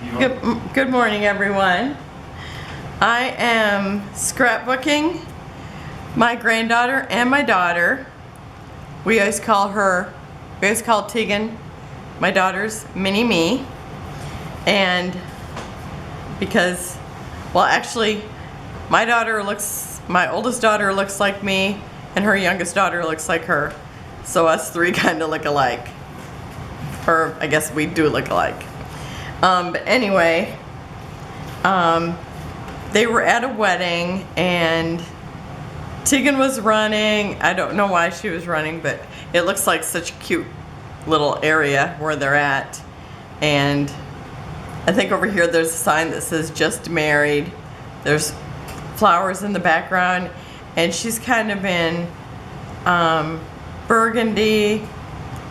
Good morning, everyone. I am scrapbooking my granddaughter and my daughter. We always call Tegan, my daughter's mini me. And because, well, actually, my oldest daughter looks like me, and her youngest daughter looks like her. So us three kind of look alike. Or I guess we do look alike. But anyway, they were at a wedding and Tegan was running. I don't know why she was running, but it looks like such a cute little area where they're at. And I think over here there's a sign that says just married. There's flowers in the background, and she's kind of in burgundy,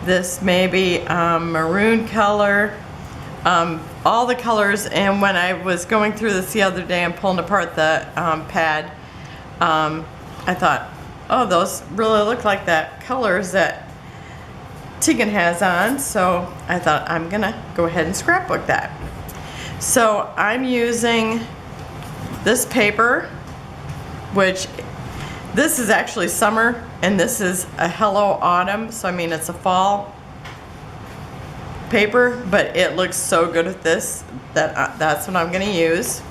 this maybe maroon color, all the colors. And when I was going through this the other day and pulling apart the pad, I thought, oh, those really look like that colors that Tegan has on. So I thought I'm gonna go ahead and scrapbook that. So I'm using this paper, which this is actually summer, and this is a Hello Autumn, so I mean it's a fall paper, but it looks so good with this that that's what I'm going to use.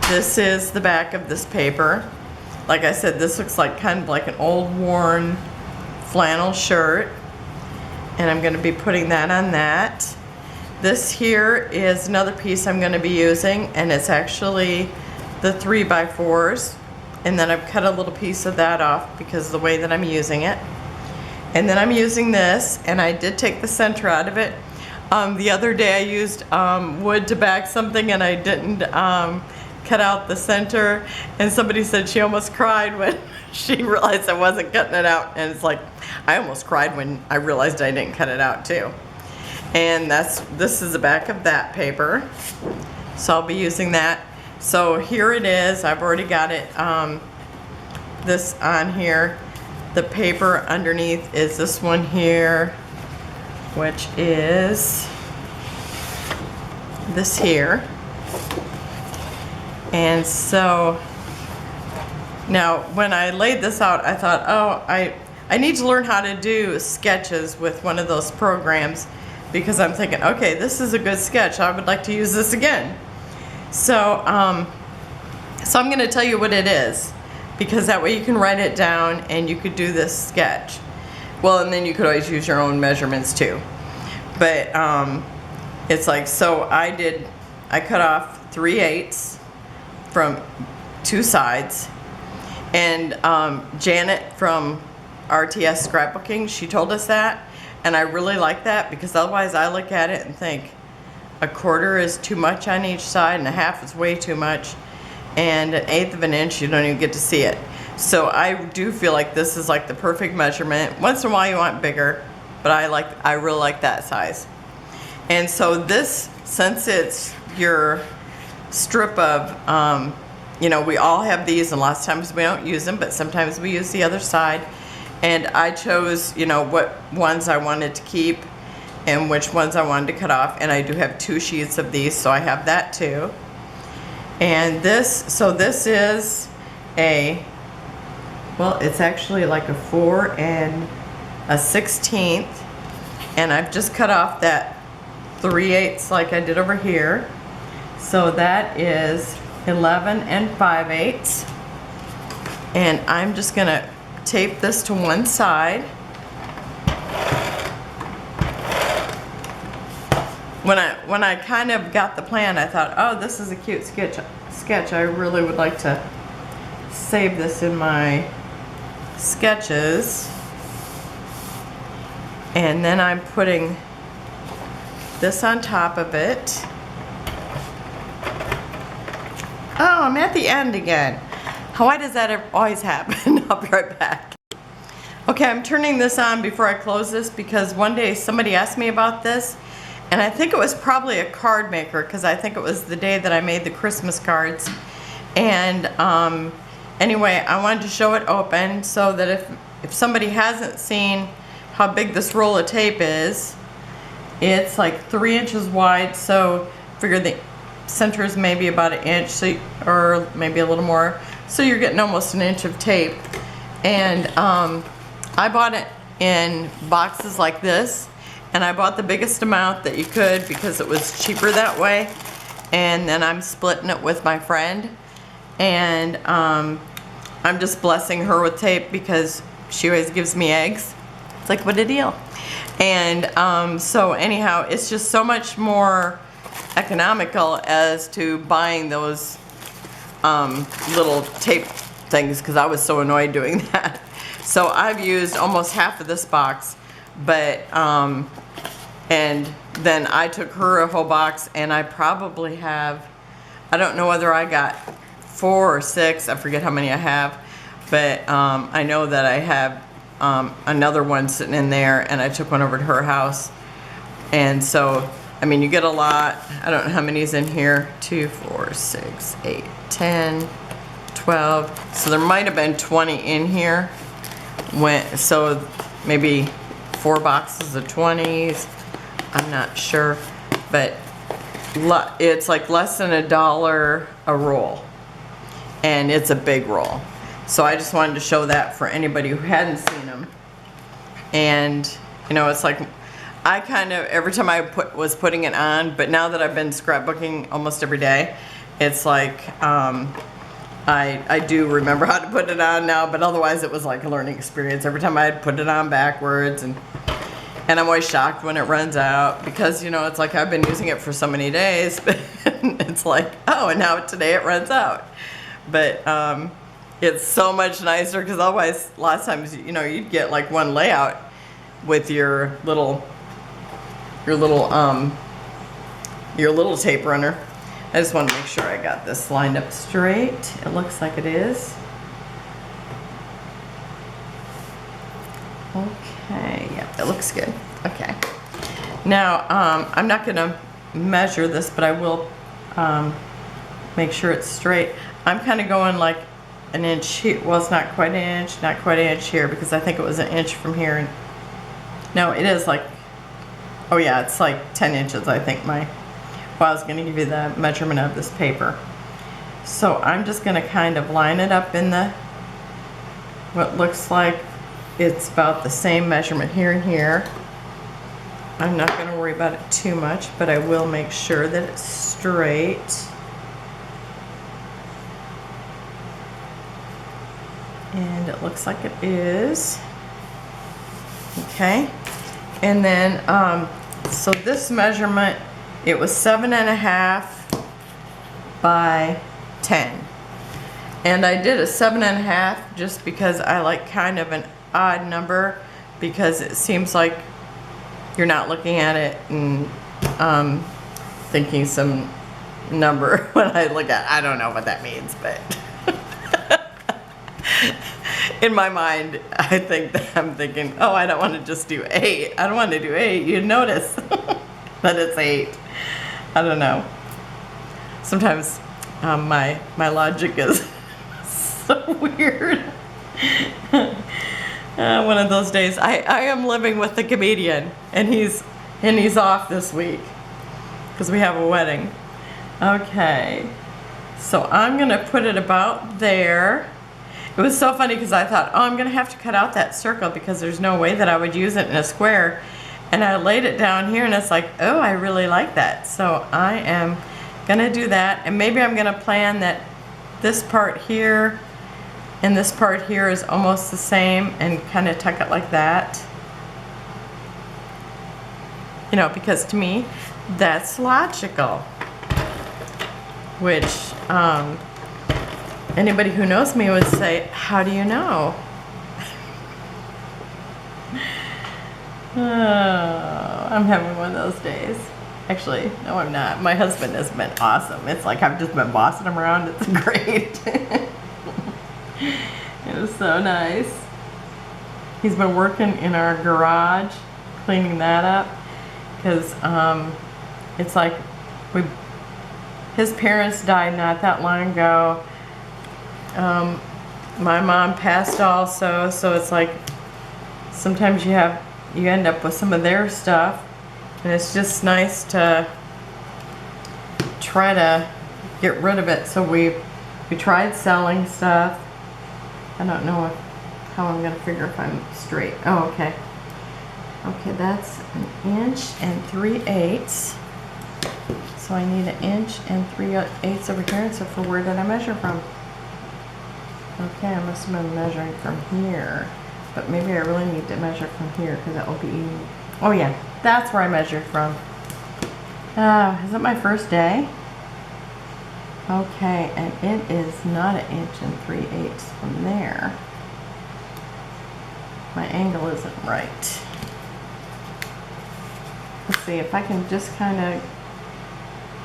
This is the back of this paper. Like I said, this looks like kind of like an old worn flannel shirt, and I'm going to be putting that on that. This here is another piece I'm going to be using, and it's actually the 3x4s. And then I've cut a little piece of that off because of the way that I'm using it. And then I'm using this, and I did take the center out of it. The other day I used wood to back something, and I didn't cut out the center. And somebody said she almost cried when she realized I wasn't cutting it out. And it's like, I almost cried when I realized I didn't cut it out too. And this is the back of that paper. So I'll be using that. So here it is. I've already got it, this on here. The paper underneath is this one here, which is this here. And so now when I laid this out, I thought, oh, I need to learn how to do sketches with one of those programs, because I'm thinking, okay, this is a good sketch. I would like to use this again. So I'm going to tell you what it is, because that way you can write it down and you could do this sketch. Well, and then you could always use your own measurements too. But it's like, so I cut off 3/8 from two sides. And Janet from RTS Scrapbooking, she told us that. And I really like that, because otherwise I look at it and think, 1/4 is too much on each side, and 1/2 is way too much, and 1/8 of an inch you don't even get to see it. So I do feel like this is like the perfect measurement. Once in a while you want bigger, but I really like that size. And so this, since it's your strip of, we all have these, and lots of times we don't use them, but sometimes we use the other side. And I chose, what ones I wanted to keep and which ones I wanted to cut off. And I do have 2 sheets of these, so I have that too. And this is it's actually like a 4 1/16, and I've just cut off that 3/8 like I did over here. So that is 11 5/8. And I'm just gonna tape this to one side. When I kind of got the plan, I thought, oh, this is a cute sketch. I really would like to save this in my sketches. And then I'm putting this on top of it. Oh, I'm at the end again. Why does that always happen? I'll be right back. Okay, I'm turning this on before I close this, because one day somebody asked me about this. And I think it was probably a card maker, because I think it was the day that I made the Christmas cards. And anyway, I wanted to show it open so that if somebody hasn't seen how big this roll of tape is, it's like 3 inches wide, so figure the center is maybe about an inch, so, or maybe a little more. So you're getting almost an inch of tape. And I bought it in boxes like this, and I bought the biggest amount that you could because it was cheaper that way. And then I'm splitting it with my friend, and I'm just blessing her with tape because she always gives me eggs. It's like, what a deal. And so anyhow, it's just so much more economical as to buying those little tape things, because I was so annoyed doing that. So I've used almost half of this box, but and then I took her a whole box, and I probably have, I don't know whether I got 4 or 6, I forget how many I have, but I know that I have another one sitting in there, and I took one over to her house. And so, I mean, you get a lot. I don't know how many is in here. 2, 4, 6, 8, 10, 12. So there might have been 20 in here. So maybe 4 boxes of 20s. I'm not sure, but it's like less than $1 a roll, and it's a big roll. So I just wanted to show that for anybody who hadn't seen them. And you know, it's like I kind of, every time I was putting it on, but now that I've been scrapbooking almost every day, it's like I do remember how to put it on now, but otherwise it was like a learning experience. Every time I'd put it on backwards, and I'm always shocked when it runs out, because you know, it's like I've been using it for so many days, but it's like, oh, and now today it runs out. But it's so much nicer, because otherwise, a lot of times, you know, you'd get like one layout with your little tape runner. I just want to make sure I got this lined up straight. It looks like it is. Okay, yeah, it looks good. Okay. Now, I'm not going to measure this, but I will make sure it's straight. I'm kind of going like an inch here. Well, it's not quite an inch, not quite an inch here, because I think it was an inch from here. And no, it is like, oh yeah, it's like 10 inches, I think. Well, I was going to give you the measurement of this paper. So I'm just going to kind of line it up in the, what looks like it's about the same measurement here and here. I'm not going to worry about it too much, but I will make sure that it's straight. And it looks like it is. Okay. And then, so this measurement, it was 7.5 by 10. And I did a 7.5 just because I like kind of an odd number, because it seems like you're not looking at it and thinking some number when I look at it. I don't know what that means, but in my mind, I think that I'm thinking, oh, I don't want to just do 8. I don't want to do 8. You'd notice that it's 8. I don't know. Sometimes my logic is so weird. One of those days. I am living with the comedian, and he's off this week because we have a wedding. Okay, so I'm gonna put it about there. It was so funny because I thought, oh, I'm gonna have to cut out that circle because there's no way that I would use it in a square. And I laid it down here, and it's like, oh, I really like that. So I am gonna do that, and maybe I'm gonna plan that this part here and this part here is almost the same, and kind of tuck it like that. You know, because to me, that's logical. Which, anybody who knows me would say, how do you know? Oh, I'm having one of those days. Actually, no, I'm not. My husband has been awesome. It's like I've just been bossing him around. It's great. It was so nice. He's been working in our garage, cleaning that up, because it's like his parents died not that long ago. My mom passed also, so it's like sometimes you end up with some of their stuff, and it's just nice to try to get rid of it. So we tried selling stuff. I don't know how I'm gonna figure if I'm straight. Oh, okay. Okay, that's 1 3/8 inches. So I need 1 3/8 inches over here. So for where did I measure from? Okay, I must have been measuring from here. But maybe I really need to measure from here because that will be easy. Oh yeah, that's where I measured from. Is it my first day? Okay, and it is not 1 3/8 inches from there. My angle isn't right. Let's see if I can just kind of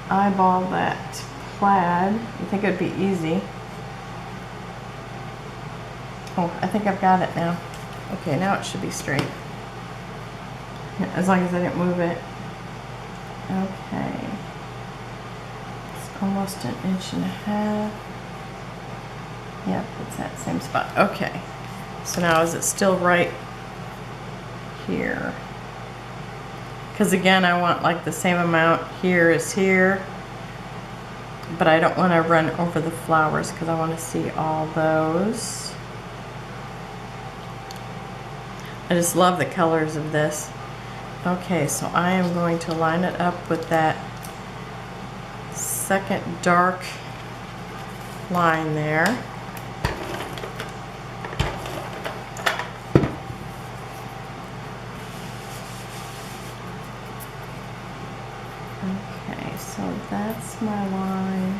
eyeball that plaid. I think it'd be easy. Oh, I think I've got it now. Okay, now it should be straight. As long as I didn't move it. Okay. It's almost 1.5 inches. Yep, it's that same spot. Okay. So now is it still right here? Because again, I want like the same amount here as here. But I don't want to run over the flowers because I want to see all those. I just love the colors of this. Okay, so I am going to line it up with that second dark line there. Okay, so that's my line.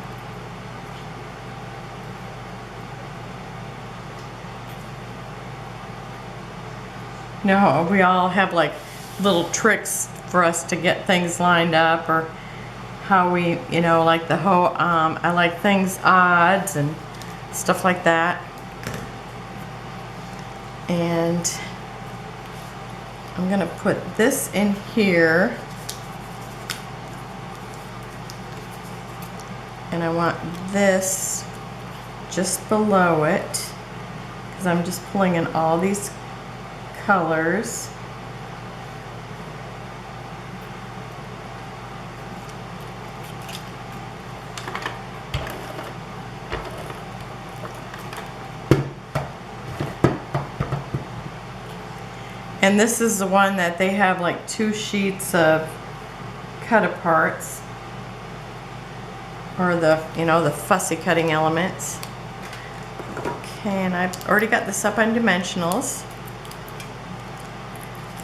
No, we all have like little tricks for us to get things lined up, or how we, you know, like the whole, I like things odds and stuff like that. And I'm gonna put this in here. And I want this just below it, because I'm just pulling in all these colors. And this is the one that they have like 2 sheets of cut aparts, or the, you know, the fussy cutting elements. Okay, and I've already got this up on dimensionals.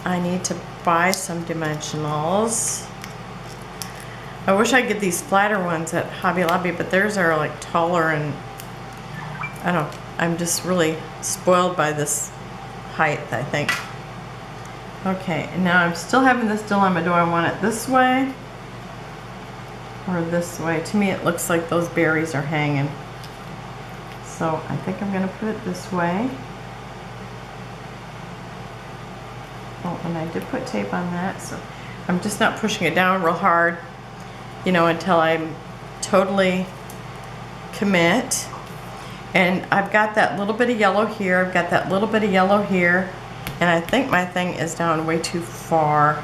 I need to buy some dimensionals. I wish I could get these flatter ones at Hobby Lobby, but theirs are like taller, and I'm just really spoiled by this height, I think. Okay, and now I'm still having this dilemma. Do I want it this way or this way? To me, it looks like those berries are hanging. So I think I'm gonna put it this way. Oh, and I did put tape on that, so I'm just not pushing it down real hard, you know, until I'm totally commit. And I've got that little bit of yellow here, I've got that little bit of yellow here, and I think my thing is down way too far.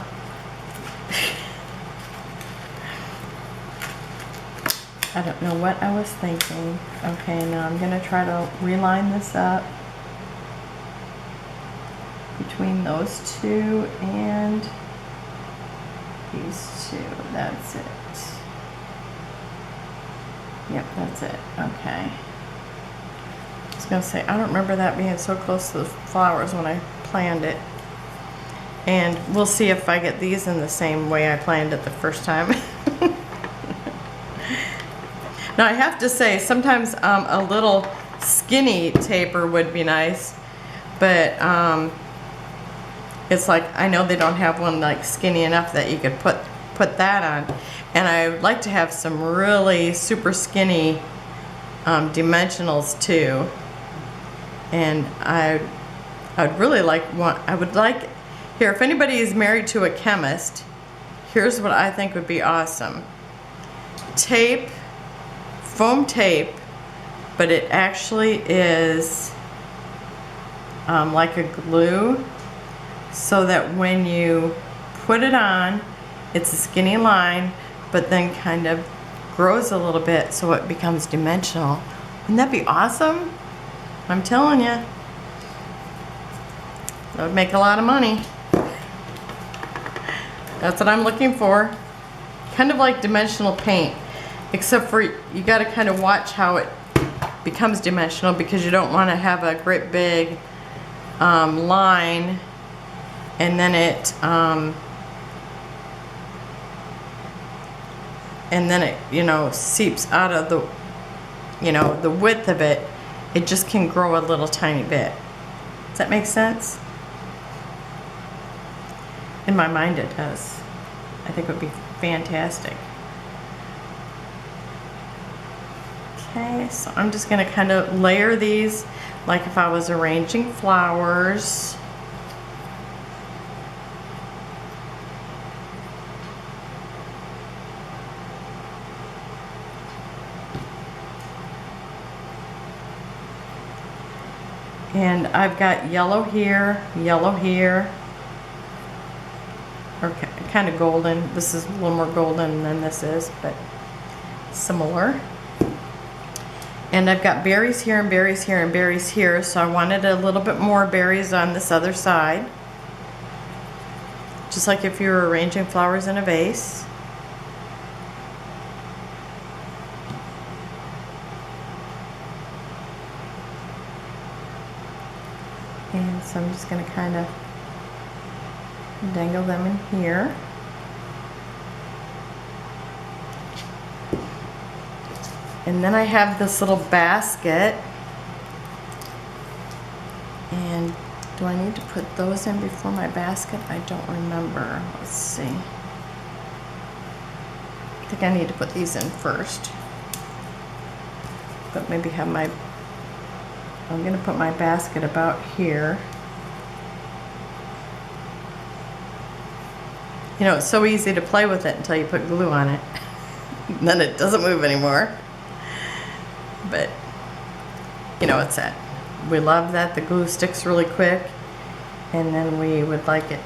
I don't know what I was thinking. Okay, now I'm gonna try to reline this up between those two and these two. That's it. Yep, that's it. Okay. I was gonna say, I don't remember that being so close to the flowers when I planned it. And we'll see if I get these in the same way I planned it the first time. Now I have to say, sometimes a little skinny taper would be nice, but it's like, I know they don't have one like skinny enough that you could put that on. And I would like to have some really super skinny dimensionals too. And I'd really like one. I would like, here, if anybody is married to a chemist, here's what I think would be awesome. Tape, foam tape, but it actually is like a glue, so that when you put it on, it's a skinny line, but then kind of grows a little bit so it becomes dimensional. Wouldn't that be awesome? I'm telling you. That would make a lot of money. That's what I'm looking for. Kind of like dimensional paint, except for you got to kind of watch how it becomes dimensional, because you don't want to have a great big line and then it you know, seeps out of the, you know, the width of it. It just can grow a little tiny bit. Does that make sense? In my mind it does. I think it would be fantastic. Okay, so I'm just going to kind of layer these like if I was arranging flowers. And I've got yellow here, or kind of golden. This is a little more golden than this is, but similar. And I've got berries here and berries here and berries here, so I wanted a little bit more berries on this other side. Just like if you were arranging flowers in a vase. And so I'm just going to kind of dangle them in here. And then I have this little basket. And do I need to put those in before my basket? I don't remember. Let's see. I think I need to put these in first. But maybe have my, I'm going to put my basket about here. You know, it's so easy to play with it until you put glue on it. And then it doesn't move anymore. But, you know, it's that. We love that the glue sticks really quick. And then we would like it,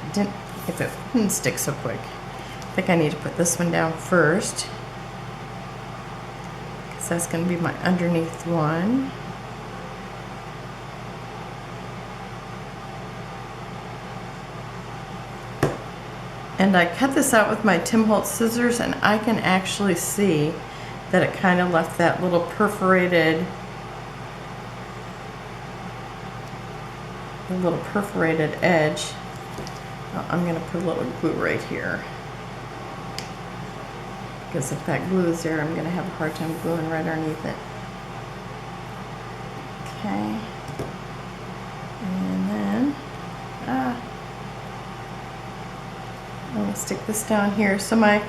if it didn't stick so quick. I think I need to put this one down first, because that's going to be my underneath one. And I cut this out with my Tim Holtz scissors, and I can actually see that it kind of left that little perforated, edge. Well, I'm going to put a little glue right here, because if that glue is there, I'm going to have a hard time gluing right underneath it. Okay. And then, I'm going to stick this down here. So my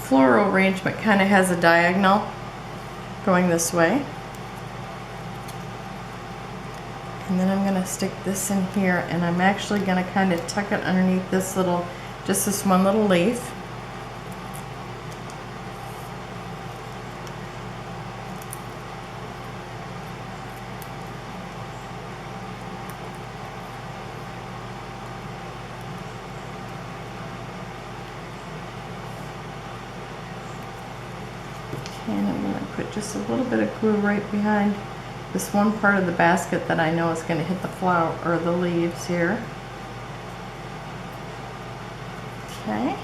floral arrangement kind of has a diagonal going this way. And then I'm going to stick this in here, and I'm actually going to kind of tuck it underneath this little, just this one little leaf. And I'm going to put just a little bit of glue right behind this one part of the basket that I know is going to hit the flower or the leaves here. Okay.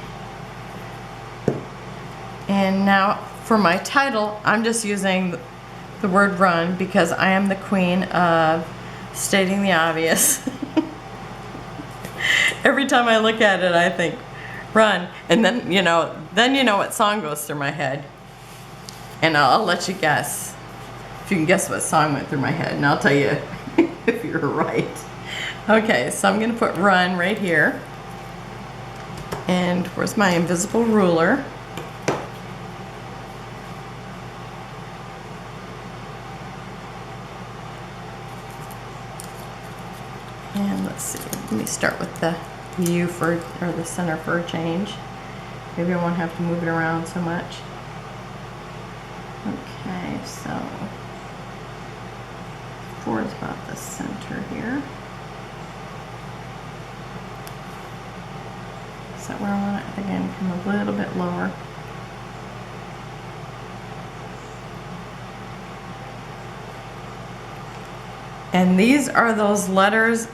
And now for my title, I'm just using the word run, because I am the queen of stating the obvious. Every time I look at it, I think run, and then you know what song goes through my head. And I'll let you guess. If you can guess what song went through my head, and I'll tell you if you're right. Okay, so I'm going to put run right here. And where's my invisible ruler? And let's see, let me start with the U for, or the center for a change. Maybe I won't have to move it around so much. Okay, so 4 is about the center here. Is that where I want it? I think I can come a little bit lower. And these are those letters.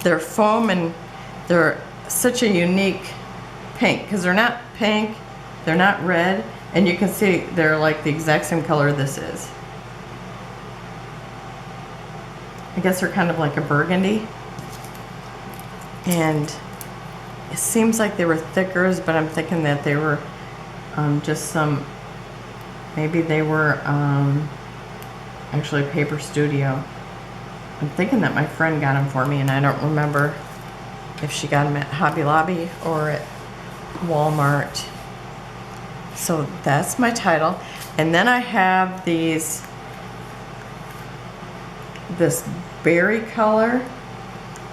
They're foam and they're such a unique pink because they're not pink, they're not red, and you can see they're like the exact same color this is. I guess they're kind of like a burgundy. And it seems like they were thickers, but I'm thinking that they were just some, maybe they were actually Paper Studio. I'm thinking that my friend got them for me, and I don't remember if she got them at Hobby Lobby or at Walmart. So that's my title. And then I have this berry color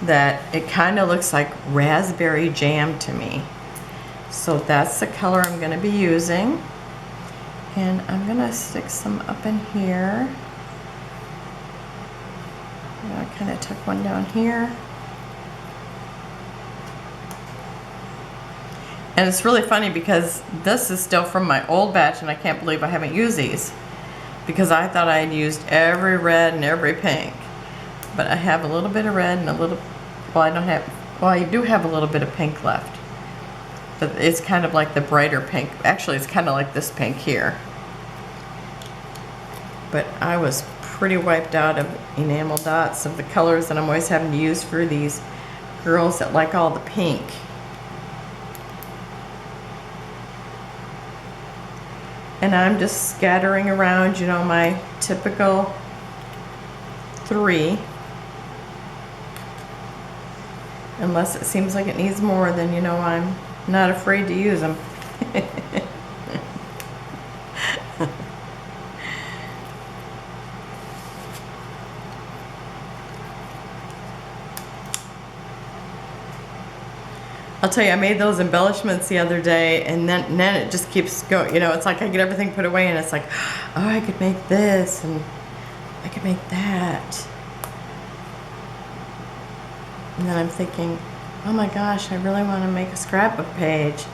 that it kind of looks like raspberry jam to me. So that's the color I'm going to be using. And I'm going to stick some up in here. I kind of tuck one down here. And it's really funny because this is still from my old batch, and I can't believe I haven't used these because I thought I had used every red and every pink. But I have a little bit of red and a little, well, I do have a little bit of pink left. But it's kind of like the brighter pink. Actually, it's kind of like this pink here. But I was pretty wiped out of enamel dots of the colors that I'm always having to use for these girls that like all the pink. And I'm just scattering around, you know, my typical 3. Unless it seems like it needs more, then you know I'm not afraid to use them. I'll tell you, I made those embellishments the other day, and then it just keeps going. You know, it's like I get everything put away, and it's like, oh, I could make this, and I could make that. And then I'm thinking, oh my gosh, I really want to make a scrapbook page.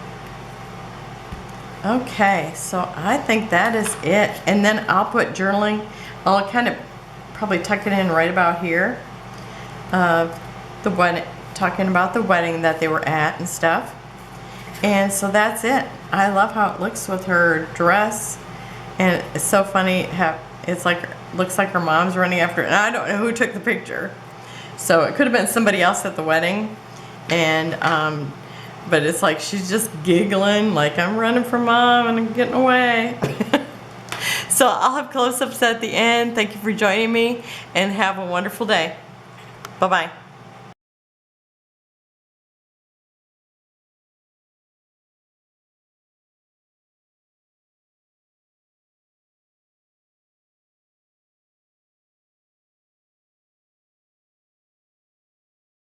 Okay, so I think that is it. And then I'll put journaling. I'll kind of probably tuck it in right about here. The wedding, talking about the wedding that they were at and stuff. And so that's it. I love how it looks with her dress. And it's so funny how it's like, looks like her mom's running after her. And I don't know who took the picture. So it could have been somebody else at the wedding. And, but it's like she's just giggling like I'm running from mom and I'm getting away. So I'll have close-ups at the end. Thank you for joining me and have a wonderful day. Bye-bye.